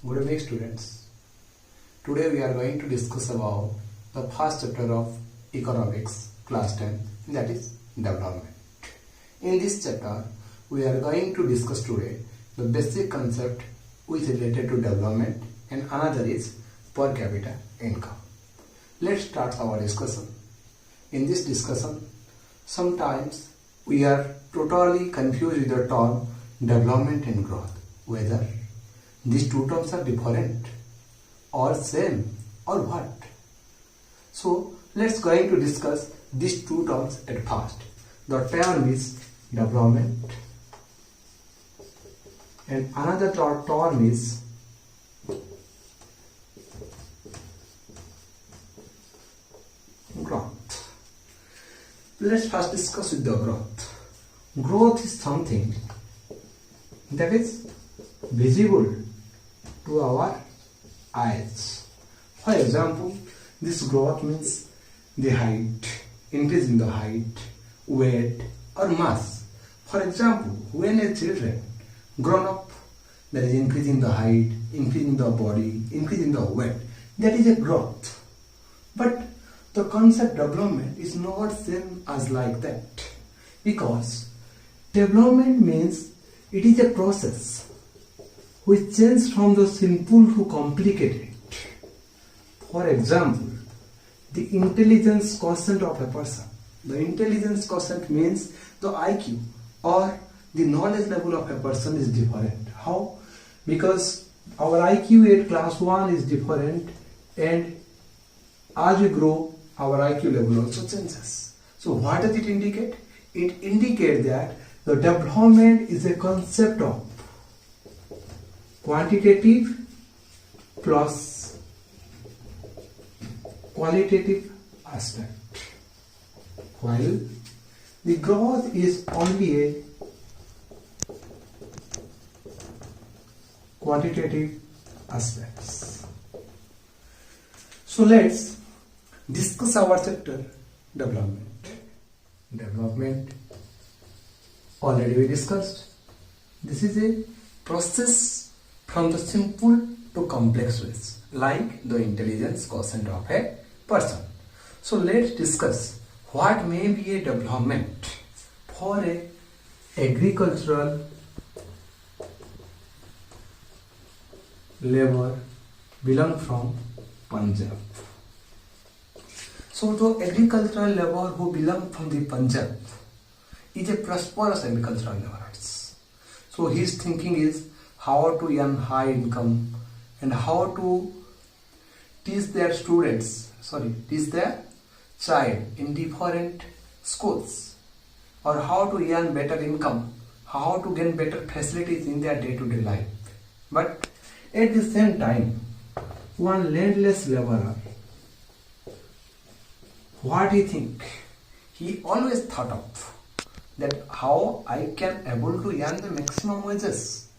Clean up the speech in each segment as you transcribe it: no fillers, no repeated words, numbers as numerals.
Good evening, students. Today we are going to discuss about the first chapter of economics, class 10, that is development. In this chapter, we are going to discuss today the basic concept which is related to development and another is per capita income. Let's start our discussion. In this discussion, sometimes we are totally confused with the term development and growth, whether these two terms are different or same or what. So let's going to discuss these two terms at first. The term is development and another term is growth. Let's first discuss with the growth. Growth is something that is visible to our eyes. For example, this growth means the height, increase in the height, weight or mass. For example, when a children grown up, there is increase in the height, increase in the body, increase in the weight. That is a growth. But the concept development is not same as like that, because development means it is a process which changes from the simple to complicated. For example, the intelligence quotient of a person. The intelligence quotient means the IQ or the knowledge level of a person is different. How? Because our IQ at class 1 is different, and as we grow, our IQ level also changes. So what does it indicate? It indicates that the development is a concept of quantitative plus qualitative aspect, while the growth is only a quantitative aspects. So let's discuss our chapter development. Development already we discussed. This is a process from the simple to complex ways, like the intelligence quotient of a person. So let's discuss what may be a development for a agricultural labor belong from Punjab. So the agricultural labor who belong from the Punjab is a prosperous agricultural labor. So his thinking is how to earn high income and how to teach their child in different schools, or how to earn better income, how to gain better facilities in their day-to-day life. But at the same time, one landless laborer, what he think? He always thought of that how I can able to earn the maximum wages,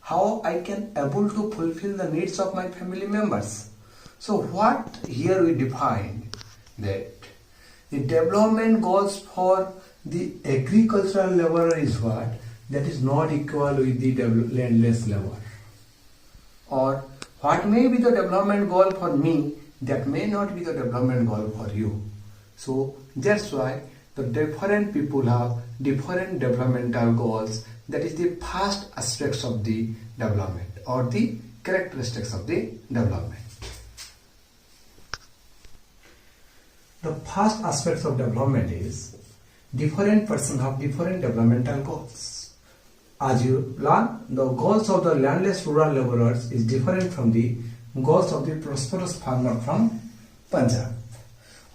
how I can able to fulfill the needs of my family members. So what here we define that the development goals for the agricultural laborer is what? That is not equal with the landless laborer. Or what may be the development goal for me, that may not be the development goal for you. So that's why the different people have different developmental goals. That is the first aspects of the development or the characteristics of the development. The first aspects of development is different persons have different developmental goals. As you learn, the goals of the landless rural laborers is different from the goals of the prosperous farmer from Punjab.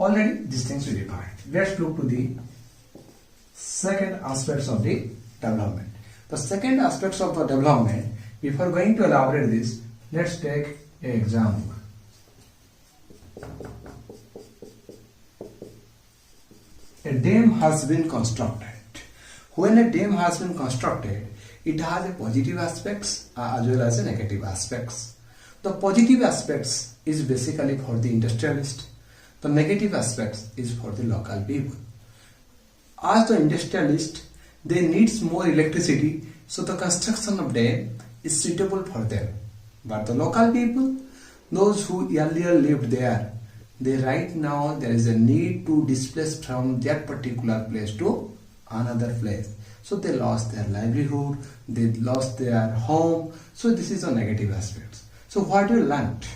Already these things we defined. Let's look to the second aspects of the development. The second aspects of the development, before going to elaborate this, let's take an example. A dam has been constructed. When a dam has been constructed, it has a positive aspects as well as a negative aspects. The positive aspects is basically for the industrialist. The negative aspects is for the local people. As the industrialist, they needs more electricity, so the construction of dam is suitable for them. But the local people, those who earlier lived there, they right now there is a need to displace from that particular place to another place. So they lost their livelihood, they lost their home. So this is a negative aspect. So what you learned?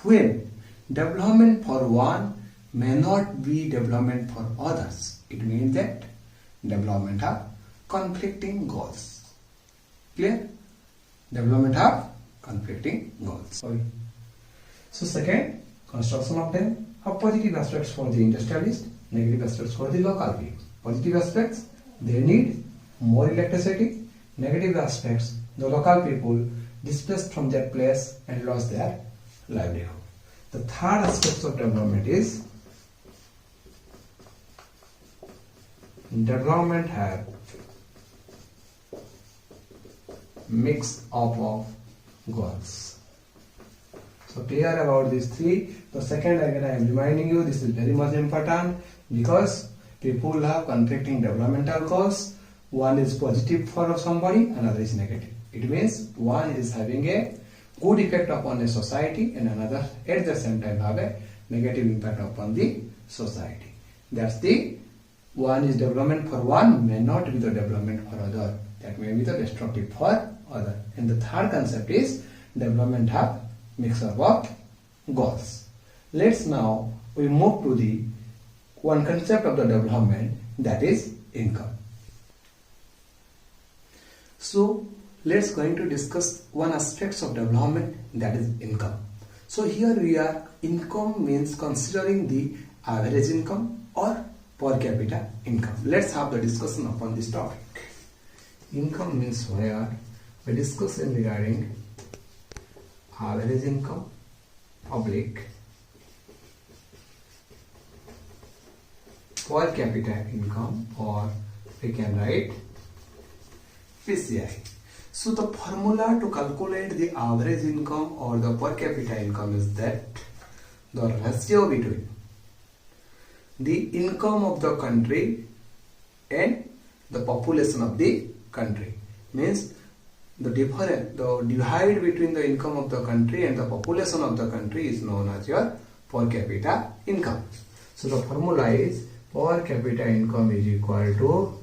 When development for one may not be development for others, it means that development have conflicting goals. Clear? Development have conflicting goals. Sorry. So second, construction of them have positive aspects for the industrialist, negative aspects for the local people. Positive aspects, they need more electricity. Negative aspects, the local people displaced from their place and lost their livelihood. The third aspect of development is development have mix of goals. So clear about these three. The second again I am reminding you, this is very much important because people have conflicting developmental goals. One is positive for somebody, another is negative. It means one is having a good effect upon a society and another at the same time have a negative impact upon the society. That's the one is development for one may not be the development for other. That may be the destructive for other. And the third concept is development have mixture of goals. Let's now we move to the one concept of the development, that is income. So let's going to discuss one aspects of development, that is income. So here we are, income means considering the average income or per capita income. Let's have the discussion upon this topic. Income means where we discuss regarding average income oblique per capita income, or we can write PCI. So the formula to calculate the average income or the per capita income is that the ratio between the income of the country and the population of the country. Means the difference, the divide between the income of the country and the population of the country is known as your per capita income. So the formula is per capita income is equal to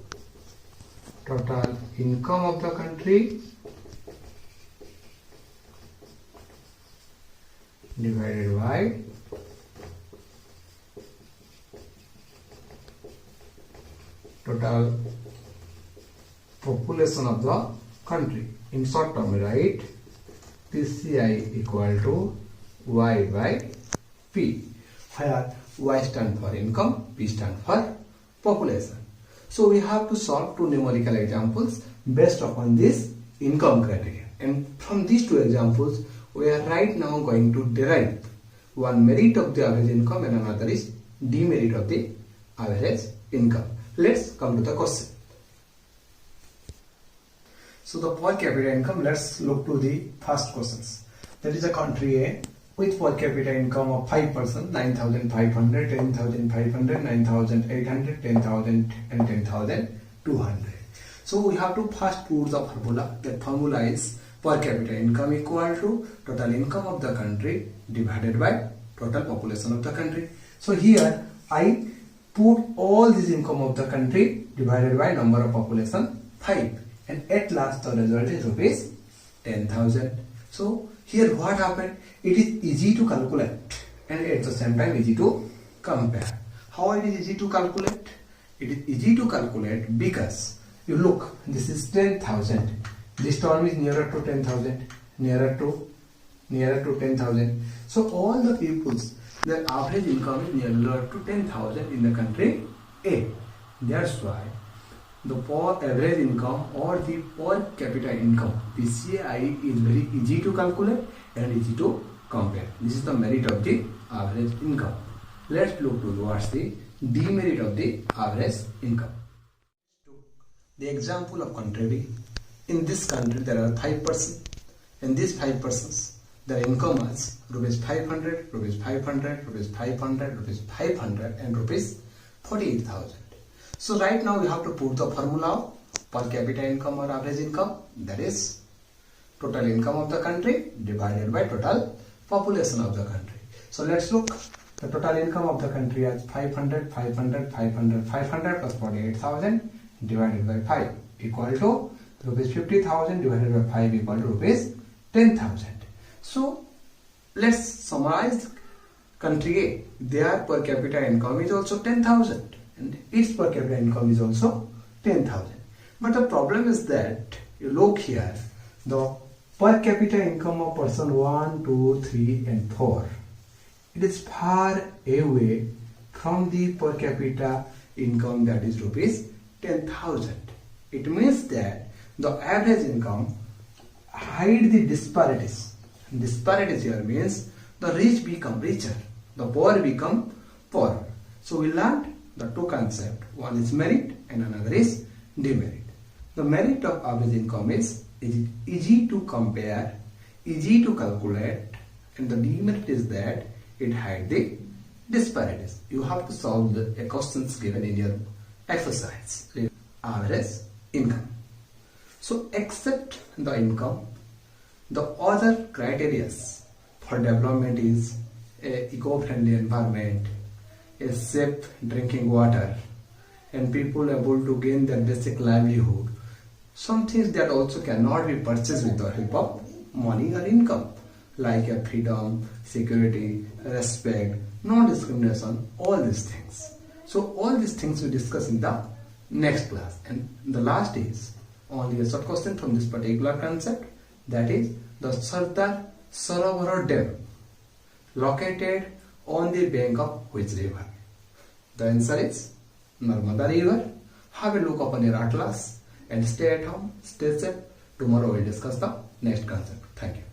total income of the country divided by total population of the country. In short term, write PCI equal to Y by P, where Y stand for income, P stand for population. So we have to solve two numerical examples based upon this income criteria. And from these two examples, we are right now going to derive one merit of the average income and another is demerit of the average income. Let's come to the question. So the per capita income, let's look to the first questions. That is a country A with per capita income of 5 persons, 9,500, 10,500, 9,800, 10,000 and 10,200. So we have to first put the formula. That formula is per capita income equal to total income of the country divided by total population of the country. So here I put all this income of the country divided by number of population 5, and at last the result is rupees 10,000. So here what happened? It is easy to calculate and at the same time easy to compare. How it is easy to calculate? It is easy to calculate because you look, this is 10,000. This term is nearer to 10,000, nearer to 10,000. So all the people's their average income is nearer to 10,000 in the country A. That's why the per average income or the per capita income PCI is very easy to calculate and easy to compare. This is the merit of the average income. Let's look towards the demerit of the average income. The example of country B. In this country there are 5 persons, and these 5 persons their income is rupees 500, rupees 500, rupees 500, rupees 500 and rupees 48,000. So right now we have to put the formula per capita income or average income, that is total income of the country divided by total population of the country. So let's look the total income of the country as 500, 500, 500, 500 plus 48,000 divided by 5 equal to rupees 50,000 divided by 5 equal to rupees 10,000. So let's summarize country A. Their per capita income is also 10,000 and its per capita income is also 10,000. But the problem is that you look here, the per capita income of person 1, 2, 3 and 4, it is far away from the per capita income that is rupees 10,000. It means that the average income hide the disparities. Disparities here means the rich become richer, the poor become poorer. So we learned the two concepts. One is merit and another is demerit. The merit of average income is easy to compare, easy to calculate, and the demerit is that it hides the disparities. You have to solve the questions given in your exercise. Average income. So except the income, the other criteria for development is a eco-friendly environment, a safe drinking water, and people able to gain their basic livelihood. Some things that also cannot be purchased with the help of money or income, like a freedom, security, respect, non-discrimination, all these things. So all these things we discuss in the next class. And the last is only a short question from this particular concept, that is the Sardar Sarovar Dam located on the bank of which river? The answer is Narmada River. Have a look upon your atlas and stay at home, stay safe. Tomorrow we will discuss the next concept. Thank you.